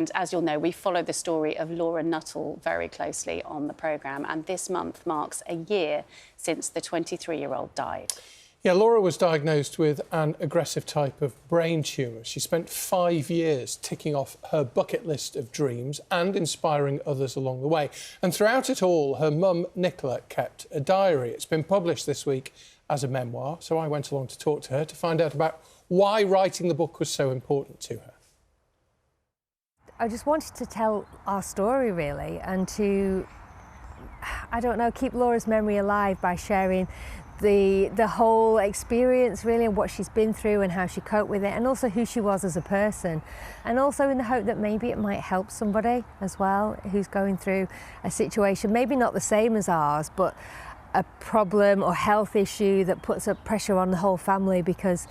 And as you'll know, we follow the story of Laura Nuttall very closely on the programme, and this month marks a year since the 23-year-old died. Yeah, Laura was diagnosed with an aggressive type of brain tumour. She spent 5 years ticking off her bucket list of dreams and inspiring others along the way. And throughout it all, her mum, Nicola, kept a diary. It's been published this week as a memoir, so I went along to talk to her to find out about why writing the book was so important to her. I just wanted to tell our story, really, and to, I don't know, keep Laura's memory alive by sharing the whole experience, really, and what she's been through and how she coped with it, and also who she was as a person. And also in the hope that maybe it might help somebody as well who's going through a situation, maybe not the same as ours, but a problem or health issue that puts a pressure on the whole family, because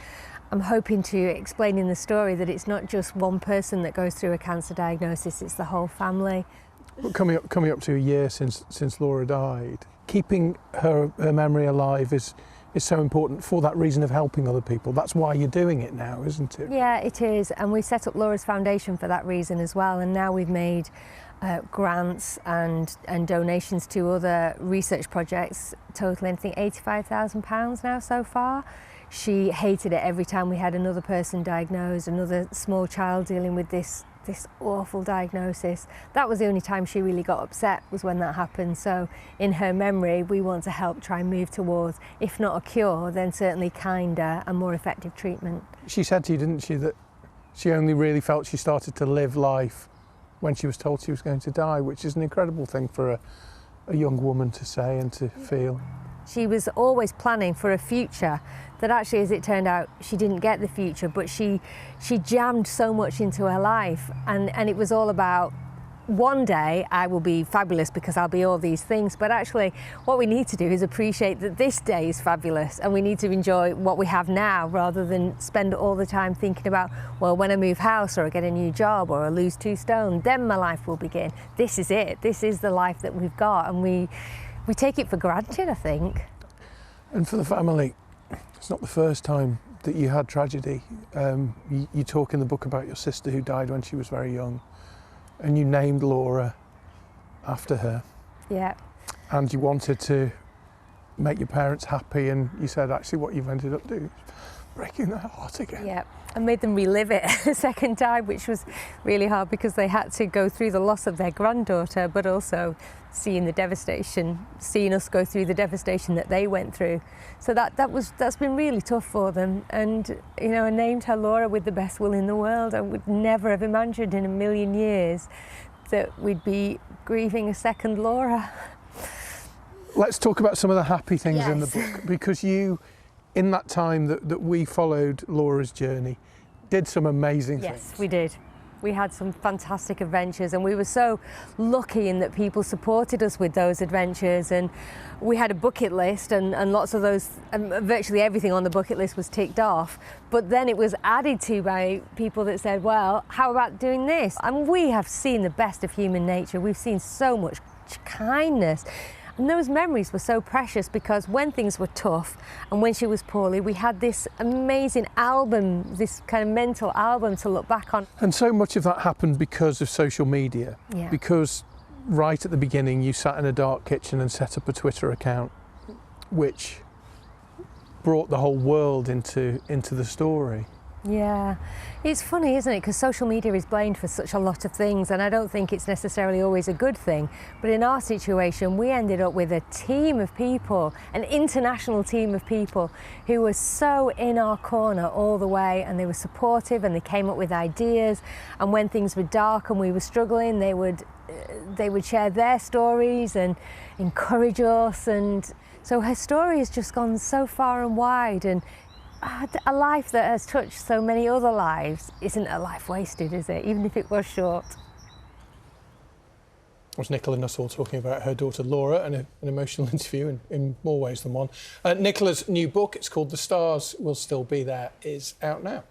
I'm hoping to explain in the story that it's not just one person that goes through a cancer diagnosis, it's the whole family. But coming up to a year since Laura died, keeping her memory alive is so important for that reason of helping other people. That's why you're doing it now, isn't it? Yeah, it is. And we set up Laura's Foundation for that reason as well. And now we've made grants and donations to other research projects, totaling, I think, £85,000 now so far. She hated it every time we had another person diagnosed, another small child dealing with this awful diagnosis. That was the only time she really got upset, was when that happened. So in her memory, we want to help try and move towards, if not a cure, then certainly kinder and more effective treatment. She said to you, didn't she, that she only really felt she started to live life when she was told she was going to die, which is an incredible thing for a young woman to say and to feel. She was always planning for a future that actually, as it turned out, she didn't get the future, but she jammed so much into her life, and it was all about, one day I will be fabulous because I'll be all these things. But actually what we need to do is appreciate that this day is fabulous, and we need to enjoy what we have now rather than spend all the time thinking about, well, when I move house or I get a new job or I lose 2 stone, then my life will begin. This is it. This is the life that we've got, and we take it for granted, I think. And for the family, it's not the first time that you had tragedy. You talk in the book about your sister who died when she was very young, and you named Laura after her. Yeah. And you wanted to make your parents happy, and you said actually what you've ended up doing is breaking their heart again. Yeah. I made them relive it a second time, which was really hard because they had to go through the loss of their granddaughter, but also seeing us go through the devastation that they went through. So that's been really tough for them. And you know, I named her Laura with the best will in the world. I would never have imagined in a million years that we'd be grieving a second Laura. Let's talk about some of the happy things in the book, because you, in that time that we followed Laura's journey, did some amazing things. Yes, we did. We had some fantastic adventures, and we were so lucky in that people supported us with those adventures. And we had a bucket list, and lots of those, virtually everything on the bucket list was ticked off. But then it was added to by people that said, well, how about doing this? And we have seen the best of human nature. We've seen so much kindness. And those memories were so precious, because when things were tough and when she was poorly, we had this amazing album, this kind of mental album to look back on. And so much of that happened because of social media. Yeah. Because right at the beginning, you sat in a dark kitchen and set up a Twitter account, which brought the whole world into the story. Yeah, it's funny, isn't it? Because social media is blamed for such a lot of things, and I don't think it's necessarily always a good thing. But in our situation, we ended up with a team of people, an international team of people who were so in our corner all the way, and they were supportive, and they came up with ideas. And when things were dark and we were struggling, they would share their stories and encourage us. And so her story has just gone so far and wide, and a life that has touched so many other lives isn't a life wasted, is it? Even if it was short. It was Nicola Nuttall talking about her daughter Laura, and an emotional interview in more ways than one. Nicola's new book, it's called The Stars Will Still Be There, is out now.